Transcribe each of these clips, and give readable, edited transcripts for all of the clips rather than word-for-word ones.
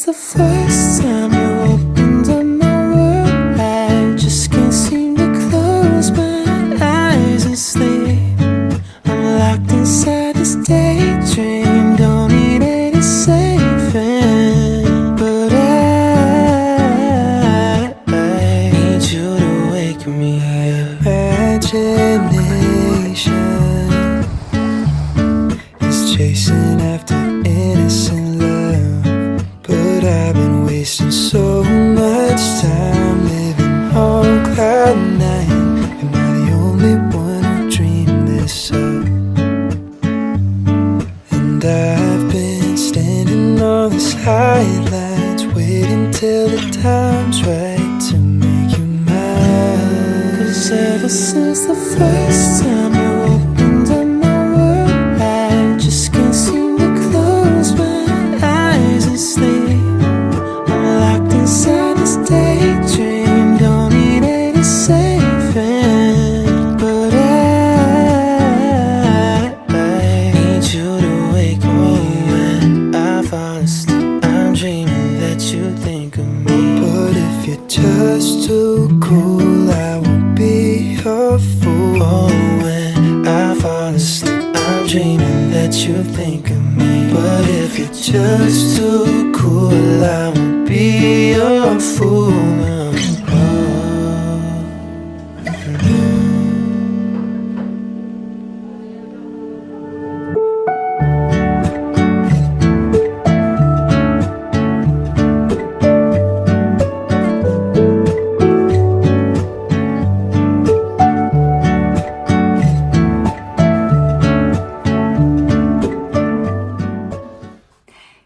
the first time you opened up my world, I just can't seem to close my eyes and sleep. I'm locked inside this daydream, don't need any saving. But I need you to wake me up. Imagination is chasing after innocent love, but I've been wasting so much time living on cloud nine. Am I the only one who dreamed this up? And I've been standing on the sidelines, waiting till the time's right to make you mine. 'Cause ever since the first time you opened up my world, I just can't seem to close my eyes and sleep. I'm locked inside this daydream, don't need any saving. But I need you to wake me when I fall asleep. I'm dreaming that you think of me. But if you're just too cool, I won't be your fool. Oh, when I fall asleep, I'm dreaming that you think of me. But if you're just too cool, I won't be your fool.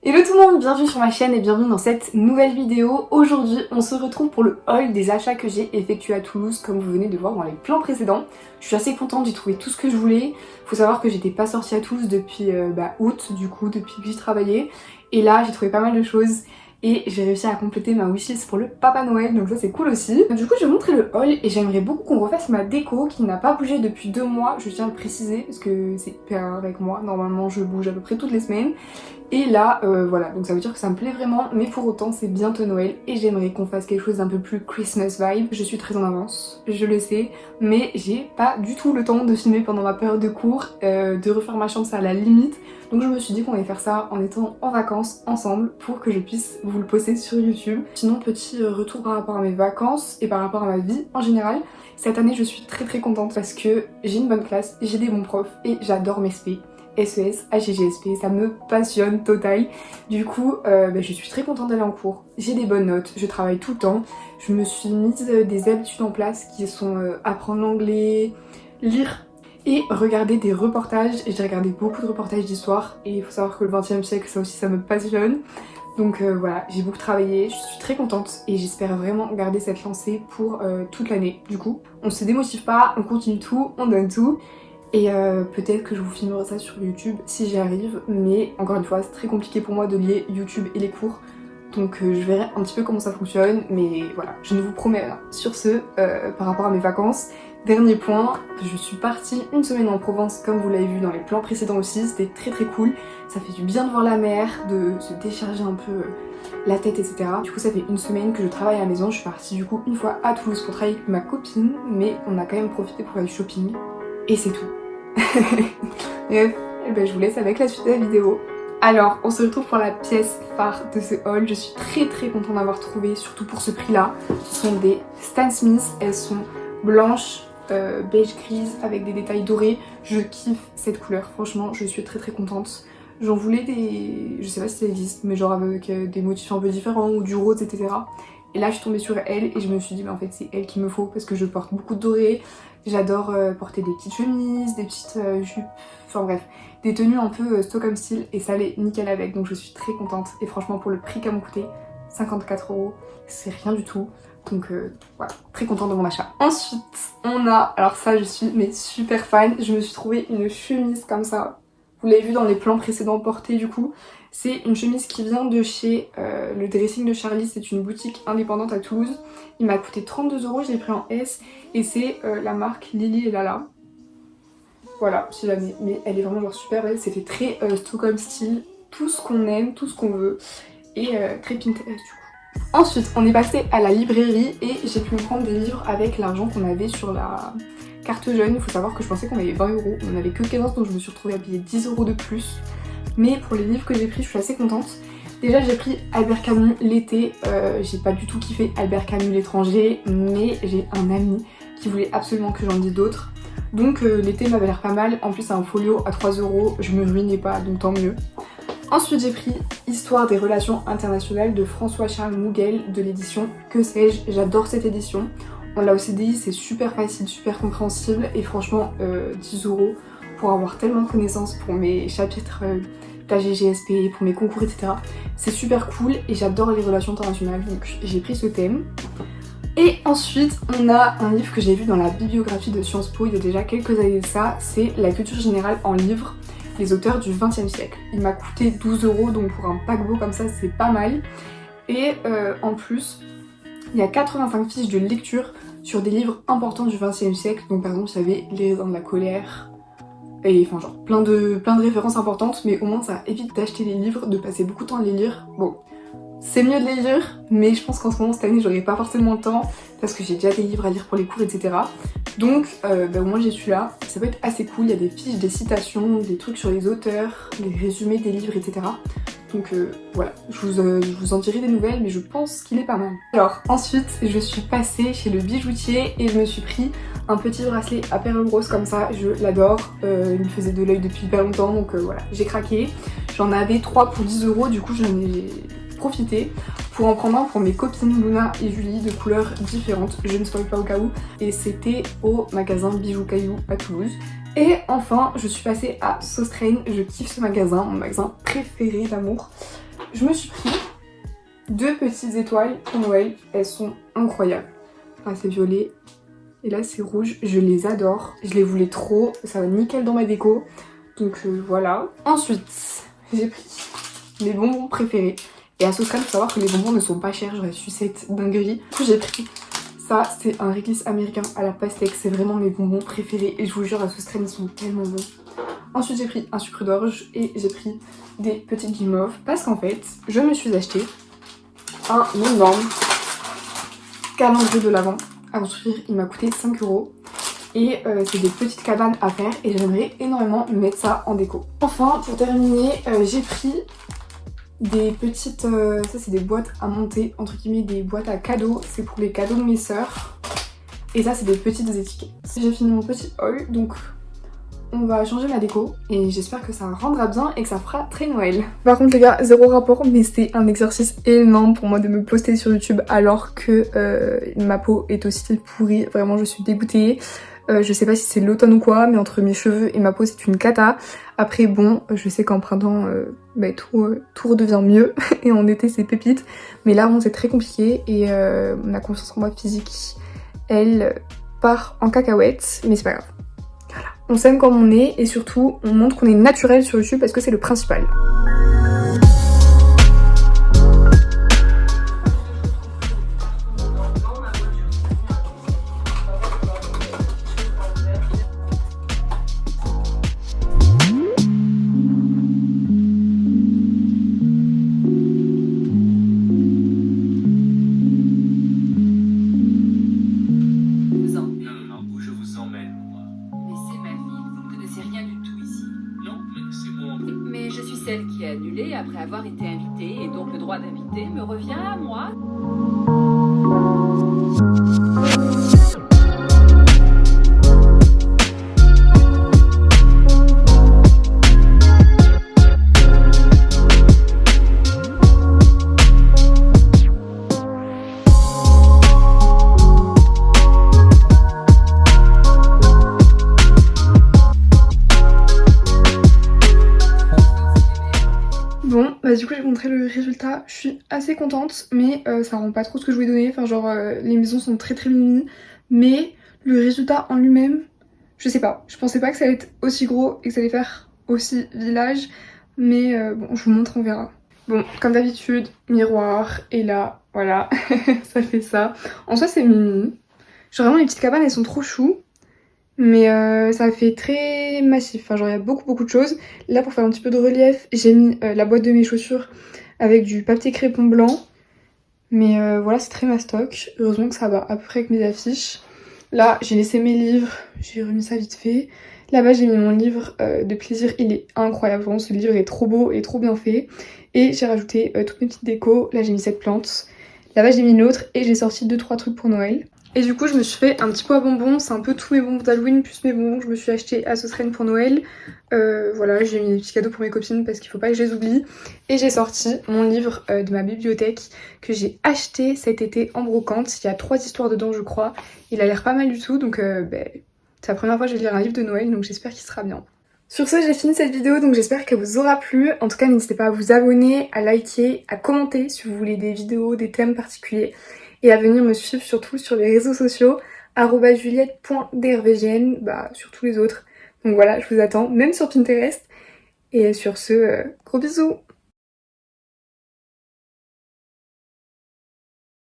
Hello tout le monde, bienvenue sur ma chaîne et bienvenue dans cette nouvelle vidéo. Aujourd'hui on se retrouve pour le haul des achats que j'ai effectués à Toulouse, comme vous venez de voir dans les plans précédents. Je suis assez contente, j'ai trouvé tout ce que je voulais. Faut savoir que j'étais pas sortie à Toulouse depuis août, du coup depuis que j'y travaillais. Et là j'ai trouvé pas mal de choses et j'ai réussi à compléter ma wishlist pour le Papa Noël, donc ça c'est cool aussi. Du coup je vais vous montrer le haul et j'aimerais beaucoup qu'on refasse ma déco qui n'a pas bougé depuis 2 mois, je tiens à le préciser parce que c'est hyper avec moi, normalement je bouge à peu près toutes les semaines. Et là, voilà, donc ça veut dire que ça me plaît vraiment, mais pour autant c'est bientôt Noël et j'aimerais qu'on fasse quelque chose d'un peu plus Christmas vibe. Je suis très en avance, je le sais, mais j'ai pas du tout le temps de filmer pendant ma période de cours, de refaire ma chambre, c'est à la limite. Donc je me suis dit qu'on allait faire ça en étant en vacances ensemble pour que je puisse vous le poster sur YouTube. Sinon, petit retour par rapport à mes vacances et par rapport à ma vie en général. Cette année je suis très contente parce que j'ai une bonne classe, j'ai des bons profs et j'adore mes SP. SES, HGSP, ça me passionne total. Du coup, je suis très contente d'aller en cours. J'ai des bonnes notes, je travaille tout le temps. Je me suis mise des habitudes en place qui sont apprendre l'anglais, lire et regarder des reportages. Et j'ai regardé beaucoup de reportages d'histoire et il faut savoir que le 20e siècle, ça aussi, ça me passionne. Donc voilà, j'ai beaucoup travaillé, je suis très contente et j'espère vraiment garder cette lancée pour toute l'année. Du coup, on se démotive pas, on continue tout, on donne tout. Et peut-être que je vous filmerai ça sur YouTube si j'y arrive, mais encore une fois c'est très compliqué pour moi de lier YouTube et les cours, donc je verrai un petit peu comment ça fonctionne, mais voilà, je ne vous promets rien. Sur ce, par rapport à mes vacances, dernier point, je suis partie une semaine en Provence comme vous l'avez vu dans les plans précédents aussi, c'était très cool, ça fait du bien de voir la mer, de se décharger un peu la tête, etc. Du coup ça fait une semaine que je travaille à la maison, je suis partie du coup une fois à Toulouse pour travailler avec ma copine, mais on a quand même profité pour faire du shopping, et c'est tout. Bref, je vous laisse avec la suite de la vidéo. Alors, on se retrouve pour la pièce phare de ce haul. Je suis très contente d'avoir trouvé, surtout pour ce prix-là. Ce sont des Stan Smith, elles sont blanches, beige grise avec des détails dorés. Je kiffe cette couleur, franchement, je suis très contente. J'en voulais des... je sais pas si ça existe, mais genre avec des motifs un peu différents ou du rose, etc. Et là je suis tombée sur elle et je me suis dit en fait c'est elle qu'il me faut parce que je porte beaucoup de doré. J'adore porter des petites chemises, des petites jupes, enfin bref, des tenues un peu Stockholm style et ça allait nickel avec, donc je suis très contente. Et franchement pour le prix qu'elle m'a coûté, 54 €, c'est rien du tout. Donc voilà, très contente de mon achat. Ensuite on a, alors ça je suis mais super fan, je me suis trouvé une chemise comme ça. Vous l'avez vu dans les plans précédents portés du coup. C'est une chemise qui vient de chez le Dressing de Charlie, c'est une boutique indépendante à Toulouse. Il m'a coûté 32 €, je l'ai pris en S et c'est la marque Lily et Lala. Voilà, si jamais, mais elle est vraiment genre super belle, c'était très Stockholm style, tout ce qu'on aime, tout ce qu'on veut. et très Pinterest du coup. Ensuite, on est passé à la librairie et j'ai pu me prendre des livres avec l'argent qu'on avait sur la carte jeune. Il faut savoir que je pensais qu'on avait 20 €, on n'avait que 15, donc je me suis retrouvée à payer 10 € de plus. Mais pour les livres que j'ai pris, je suis assez contente. Déjà j'ai pris Albert Camus l'été, j'ai pas du tout kiffé Albert Camus l'étranger, mais j'ai un ami qui voulait absolument que j'en dise d'autres. Donc l'été m'avait l'air pas mal, en plus c'est un folio à 3 €, je me ruinais pas, donc tant mieux. Ensuite j'ai pris Histoire des relations internationales de François-Charles Mouguel de l'édition Que sais-je, j'adore cette édition. On l'a au CDI, c'est super facile, super compréhensible et franchement 10 € pour avoir tellement de connaissances pour mes chapitres d'AGGSP, pour mes concours etc. C'est super cool et j'adore les relations internationales donc j'ai pris ce thème. Et ensuite on a un livre que j'ai vu dans la bibliographie de Sciences Po il y a déjà quelques années de ça, c'est La culture générale en livres, les auteurs du XXe siècle. Il m'a coûté 12 € donc pour un paquebot comme ça c'est pas mal. Et en plus il y a 85 fiches de lecture sur des livres importants du XXe siècle, donc par exemple il y avait Les raisins de la colère, et enfin genre plein de références importantes, mais au moins ça évite d'acheter les livres, de passer beaucoup de temps à les lire. Bon, c'est mieux de les lire, mais je pense qu'en ce moment cette année j'aurai pas forcément le temps, parce que j'ai déjà des livres à lire pour les cours etc. Donc au moins j'ai celui-là, ça peut être assez cool, il y a des fiches, des citations, des trucs sur les auteurs, des résumés des livres etc. Donc voilà, je vous en dirai des nouvelles, mais je pense qu'il est pas mal. Alors ensuite, je suis passée chez le bijoutier et je me suis pris un petit bracelet à perles roses comme ça, je l'adore. Il me faisait de l'œil depuis hyper longtemps, donc voilà, j'ai craqué. J'en avais 3 pour 10 € du coup j'en ai profité pour en prendre un pour mes copines Luna et Julie de couleurs différentes, je ne spoil pas au cas où, et c'était au magasin Bijoux Caillou à Toulouse. Et enfin, je suis passée à Sostrain, je kiffe ce magasin, mon magasin préféré d'amour. Je me suis pris 2 petites étoiles pour Noël, elles sont incroyables. Là c'est violet et là c'est rouge, je les adore, je les voulais trop, ça va nickel dans ma déco. Donc voilà. Ensuite, j'ai pris mes bonbons préférés. Et à Sostrain, il faut savoir que les bonbons ne sont pas chers, j'aurais su cette dinguerie. Du coup j'ai pris ça, c'est un réglisse américain à la pastèque, c'est vraiment mes bonbons préférés et je vous jure à Sostrain ils sont tellement bons. Ensuite j'ai pris un sucre d'orge et j'ai pris des petites guimauves parce qu'en fait je me suis acheté un énorme calendrier de l'Avent à construire, il m'a coûté 5 € et c'est des petites cabanes à faire et j'aimerais énormément mettre ça en déco. Enfin pour terminer j'ai pris des petites, ça c'est des boîtes à monter, entre guillemets des boîtes à cadeaux, c'est pour les cadeaux de mes sœurs. Et ça c'est des petites étiquettes. J'ai fini mon petit haul, donc on va changer ma déco et j'espère que ça rendra bien et que ça fera très Noël. Par contre les gars, zéro rapport, mais c'est un exercice énorme pour moi de me poster sur YouTube alors que ma peau est aussi pourrie, vraiment je suis dégoûtée. Je sais pas si c'est l'automne ou quoi, mais entre mes cheveux et ma peau c'est une cata. Après bon, je sais qu'en printemps tout redevient mieux et en été c'est pépite. Mais là bon c'est très compliqué et ma confiance en moi physique, elle part en cacahuète, mais c'est pas grave. Voilà. On s'aime comme on est et surtout on montre qu'on est naturel sur YouTube parce que c'est le principal. Qui est annulée après avoir été invitée et donc le droit d'inviter me revient à moi. Bon, bah du coup j'ai montré le résultat, je suis assez contente, mais ça rend pas trop ce que je voulais donner, enfin genre les maisons sont très mini, mais le résultat en lui-même, je sais pas, je pensais pas que ça allait être aussi gros et que ça allait faire aussi village, mais bon je vous montre, on verra. Bon, comme d'habitude, miroir, et là, voilà, ça fait ça. En soi c'est mini, genre vraiment les petites cabanes elles sont trop chou. Mais ça fait très massif, enfin genre il y a beaucoup de choses. Là pour faire un petit peu de relief, j'ai mis la boîte de mes chaussures avec du papier crépon blanc. Mais voilà, c'est très mastoc. Heureusement que ça va à peu près avec mes affiches. Là, j'ai laissé mes livres, j'ai remis ça vite fait. Là-bas, j'ai mis mon livre de plaisir, il est incroyable. Vraiment, ce livre est trop beau et trop bien fait. Et j'ai rajouté toutes mes petites décos. Là, j'ai mis cette plante. Là-bas, j'ai mis une autre et j'ai sorti 2-3 trucs pour Noël. Et du coup, je me suis fait un petit pot à bonbons. C'est un peu tous mes bonbons d'Halloween plus mes bonbons que je me suis acheté à Saucerane pour Noël. Voilà, j'ai mis des petits cadeaux pour mes copines parce qu'il faut pas que je les oublie. Et j'ai sorti mon livre de ma bibliothèque que j'ai acheté cet été en brocante. Il y a 3 histoires dedans, je crois. Il a l'air pas mal du tout, donc c'est la première fois que je vais lire un livre de Noël, donc j'espère qu'il sera bien. Sur ce, j'ai fini cette vidéo, donc j'espère qu'elle vous aura plu. En tout cas, n'hésitez pas à vous abonner, à liker, à commenter si vous voulez des vidéos, des thèmes particuliers. Et à venir me suivre surtout sur les réseaux sociaux, @juliette.drvgn, sur tous les autres. Donc voilà, je vous attends, même sur Pinterest. Et sur ce, gros bisous!